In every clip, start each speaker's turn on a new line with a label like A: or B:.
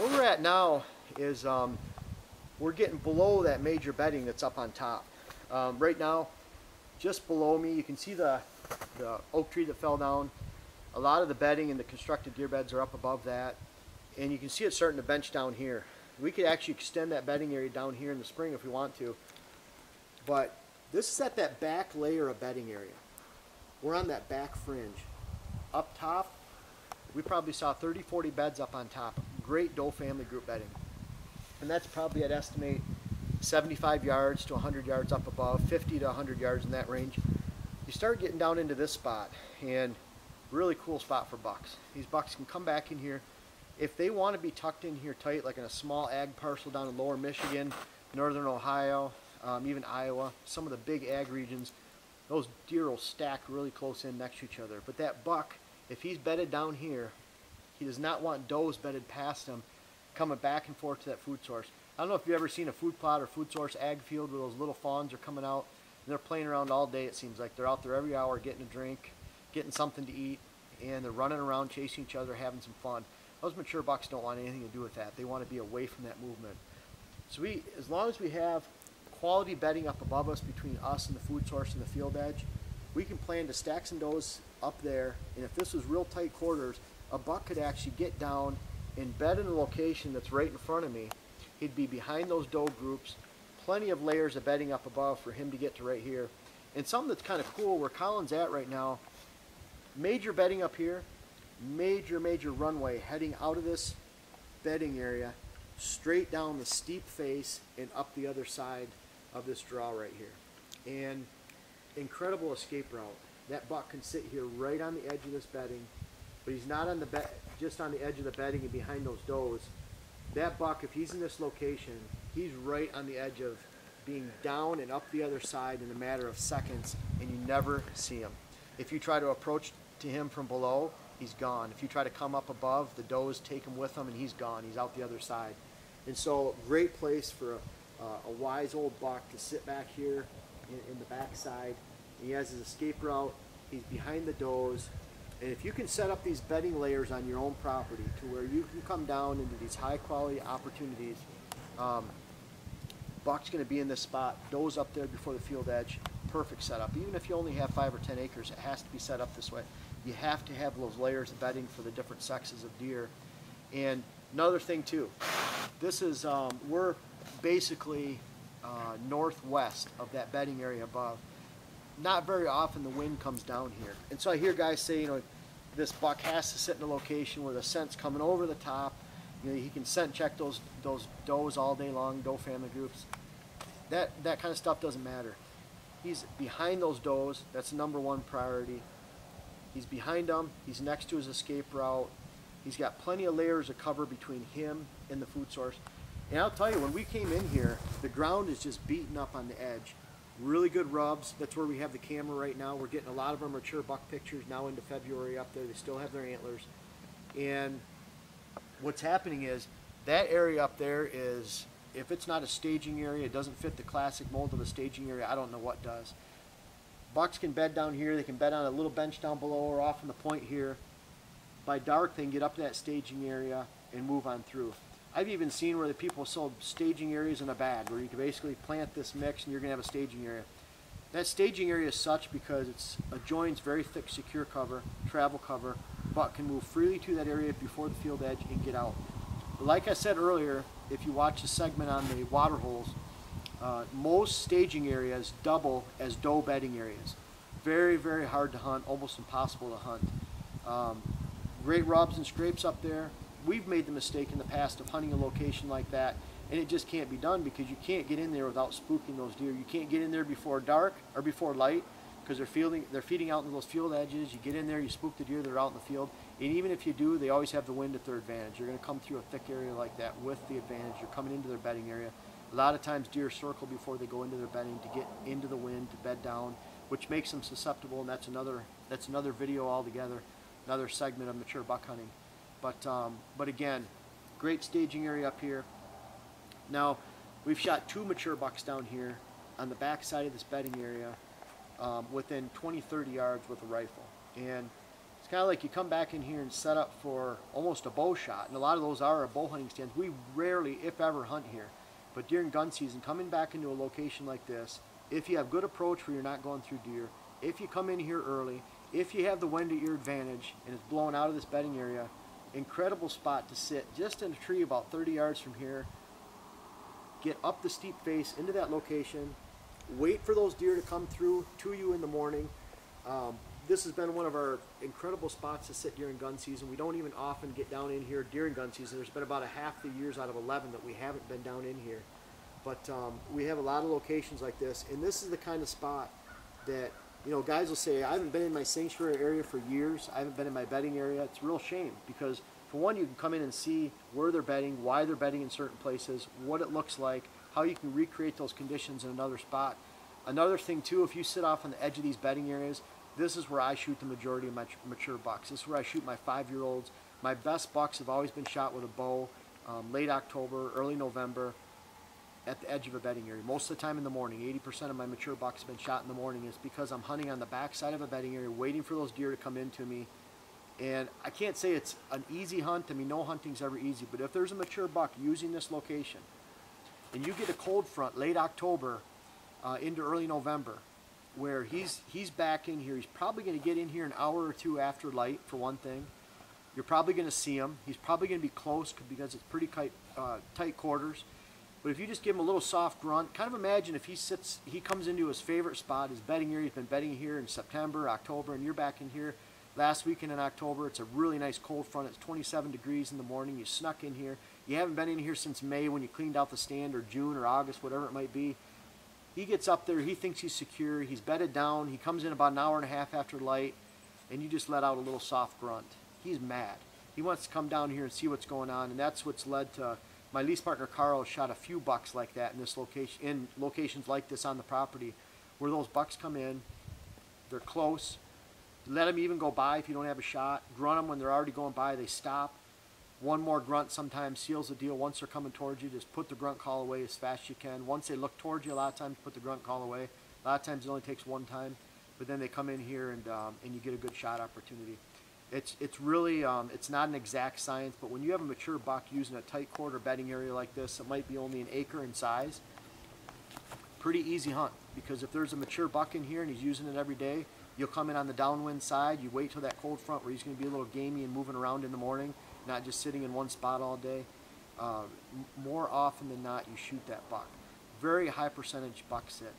A: Where we're at now is we're getting below that major bedding that's up on top. Right now, just below me, you can see the oak tree that fell down. A lot of the bedding and the constructed deer beds are up above that, and you can see it starting to bench down here. We could actually extend that bedding area down here in the spring if we want to, but this is at that back layer of bedding area. We're on that back fringe. Up top, we probably saw 30-40 beds up on top. Great doe family group bedding. And that's probably, I'd estimate, 75 yards to 100 yards up above, 50 to 100 yards in that range. You start getting down into this spot, and really cool spot for bucks. These bucks can come back in here. If they want to be tucked in here tight, like in a small ag parcel down in lower Michigan, northern Ohio, even Iowa, some of the big ag regions, those deer will stack really close in next to each other. But that buck, if he's bedded down here, he does not want does bedded past him, coming back and forth to that food source. I don't know if you've ever seen a food plot or food source ag field where those little fawns are coming out and they're playing around all day. It seems like they're out there every hour getting a drink, getting something to eat, and they're running around chasing each other, having some fun. Those mature bucks don't want anything to do with that. They want to be away from that movement. So as long as we have quality bedding up above us between us and the food source and the field edge, we can plan to stack some does up there, and if this was real tight quarters, a buck could actually get down and bed in a location that's right in front of me. He'd be behind those doe groups, plenty of layers of bedding up above for him to get to right here. And something that's kind of cool, where Colin's at right now, major bedding up here, major runway heading out of this bedding area, straight down the steep face and up the other side of this draw right here. And incredible escape route. That buck can sit here right on the edge of this bedding, but he's not on the just on the edge of the bedding and behind those does. That buck, if he's in this location, he's right on the edge of being down and up the other side in a matter of seconds, and you never see him. If you try to approach to him from below, he's gone. If you try to come up above, the does take him with him and he's gone. He's out the other side. And so, great place for a wise old buck to sit back here in the backside. He has his escape route. He's behind the does. And if you can set up these bedding layers on your own property to where you can come down into these high quality opportunities, buck's going to be in this spot, does up there before the field edge, perfect setup. Even if you only have 5 or 10 acres, it has to be set up this way. You have to have those layers of bedding for the different sexes of deer. And another thing too, this is, we're basically northwest of that bedding area above. Not very often the wind comes down here. And so I hear guys say, this buck has to sit in a location where the scent's coming over the top. He can scent check those does all day long, doe family groups. That kind of stuff doesn't matter. He's behind those does. That's #1 priority. He's behind them. He's next to his escape route. He's got plenty of layers of cover between him and the food source. And I'll tell you, when we came in here, the ground is just beaten up on the edge. Really good rubs. That's where we have the camera right now. We're getting a lot of our mature buck pictures now into February up there. They still have their antlers. And what's happening is that area up there is, if it's not a staging area, it doesn't fit the classic mold of a staging area, I don't know what does. Bucks can bed down here. They can bed on a little bench down below or off on the point here. By dark, they can get up to that staging area and move on through. I've even seen where the people sold staging areas in a bag, where you can basically plant this mix and you're going to have a staging area. That staging area is such because it's adjoins very thick secure cover, travel cover. Buck can move freely to that area before the field edge and get out. But like I said earlier, if you watch the segment on the water holes, most staging areas double as doe bedding areas. Very hard to hunt, almost impossible to hunt. Great rubs and scrapes up there. We've made the mistake in the past of hunting a location like that, and it just can't be done because you can't get in there without spooking those deer. You can't get in there before dark or before light because they're feeding out into those field edges. You get in there, you spook the deer that are out in the field, and even if you do, they always have the wind at their advantage. You're going to come through a thick area like that with the advantage. You're coming into their bedding area. A lot of times deer circle before they go into their bedding to get into the wind, to bed down, which makes them susceptible, and that's another video altogether, another segment of mature buck hunting. But again, great staging area up here. Now, we've shot 2 mature bucks down here on the back side of this bedding area within 20-30 yards with a rifle. And it's kind of like you come back in here and set up for almost a bow shot, and a lot of those are bow hunting stands. We rarely, if ever, hunt here, but during gun season, coming back into a location like this, if you have good approach where you're not going through deer, if you come in here early, if you have the wind at your advantage and it's blowing out of this bedding area, incredible spot to sit just in a tree about 30 yards from here, get up the steep face into that location, wait for those deer to come through to you in the morning. This has been one of our incredible spots to sit during gun season. We don't even often get down in here during gun season. There's been about a half the years out of 11 that we haven't been down in here. But we have a lot of locations like this, and this is the kind of spot that, you know, guys will say, I haven't been in my sanctuary area for years. I haven't been in my bedding area. It's a real shame because, for one, you can come in and see where they're bedding, why they're bedding in certain places, what it looks like, how you can recreate those conditions in another spot. Another thing, too, if you sit off on the edge of these bedding areas, this is where I shoot the majority of my mature bucks. This is where I shoot my 5-year-olds. My best bucks have always been shot with a bow, late October, early November, at the edge of a bedding area. Most of the time in the morning. 80% of my mature bucks have been shot in the morning is because I'm hunting on the back side of a bedding area, waiting for those deer to come into me. And I can't say it's an easy hunt. I mean, no hunting's ever easy. But if there's a mature buck using this location, and you get a cold front late October into early November, where he's back in here, he's probably going to get in here an hour or two after light, for one thing. You're probably going to see him. He's probably going to be close because it's pretty tight quarters. But if you just give him a little soft grunt, kind of imagine if he comes into his favorite spot, his bedding area. He's been bedding here in September, October, and you're back in here last weekend in October. It's a really nice cold front. It's 27 degrees in the morning. You snuck in here. You haven't been in here since May when you cleaned out the stand, or June or August, whatever it might be. He gets up there. He thinks he's secure. He's bedded down. He comes in about an hour and a half after light, and you just let out a little soft grunt. He's mad. He wants to come down here and see what's going on, and that's what's led to my lease partner Carl shot a few bucks like that in this location, in locations like this on the property, where those bucks come in, they're close. Let them even go by if you don't have a shot. Grunt them when they're already going by. They stop. One more grunt sometimes seals the deal. Once they're coming towards you, just put the grunt call away as fast as you can. Once they look towards you, a lot of times put the grunt call away. A lot of times it only takes one time, but then they come in here and you get a good shot opportunity. It's really, it's not an exact science, but when you have a mature buck using a tight quarter bedding area like this, it might be only an acre in size, pretty easy hunt. Because if there's a mature buck in here and he's using it every day, you'll come in on the downwind side, you wait till that cold front where he's going to be a little gamey and moving around in the morning, not just sitting in one spot all day. More often than not, you shoot that buck. Very high percentage buck sit.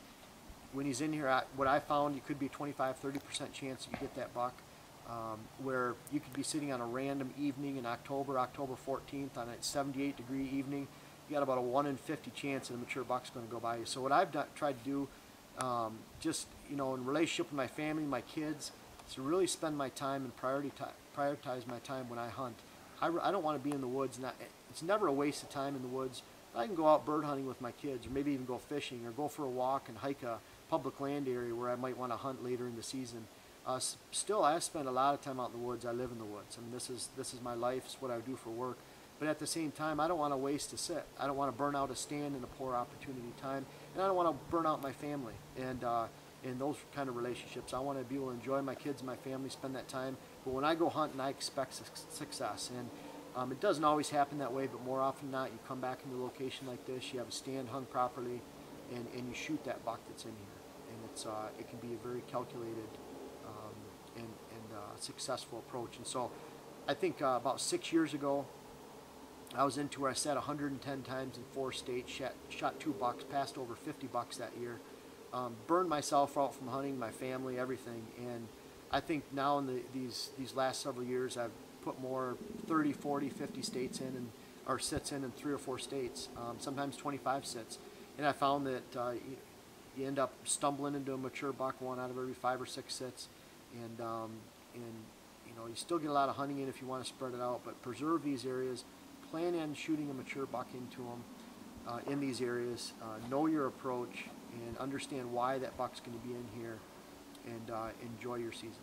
A: When he's in here, what I found, it could be 25–30% chance you get that buck. Where you could be sitting on a random evening in October 14th, on a 78-degree evening, you got about a 1 in 50 chance that a mature buck's going to go by you. So what I've tried to do, just, you know, in relationship with my family, my kids, is to really spend my time and prioritize my time when I hunt. I don't want to be in the woods. It's never a waste of time in the woods. I can go out bird hunting with my kids, or maybe even go fishing, or go for a walk and hike a public land area where I might want to hunt later in the season. Still, I spend a lot of time out in the woods. I live in the woods. I mean, this is my life. It's what I do for work. But at the same time, I don't want to waste a sit. I don't want to burn out a stand in a poor opportunity time, and I don't want to burn out my family. And in those kind of relationships, I want to be able to enjoy my kids and my family, spend that time. But when I go hunting, I expect success. And it doesn't always happen that way, but more often than not, you come back into a location like this, you have a stand hung properly, and you shoot that buck that's in here. And it can be a very calculated and successful approach. And so I think about 6 years ago, I was into where I sat 110 times in 4 states, shot 2 bucks, passed over 50 bucks that year, burned myself out from hunting, my family, everything. And I think now in these last several years, I've put more 30, 40, 50 states in, or sits in 3 or 4 states, sometimes 25 sits. And I found that you end up stumbling into a mature buck 1 out of every 5 or 6 sits. And you know, you still get a lot of hunting in if you want to spread it out, but preserve these areas. Plan on shooting a mature buck into them in these areas. Know your approach and understand why that buck's going to be in here, and enjoy your season.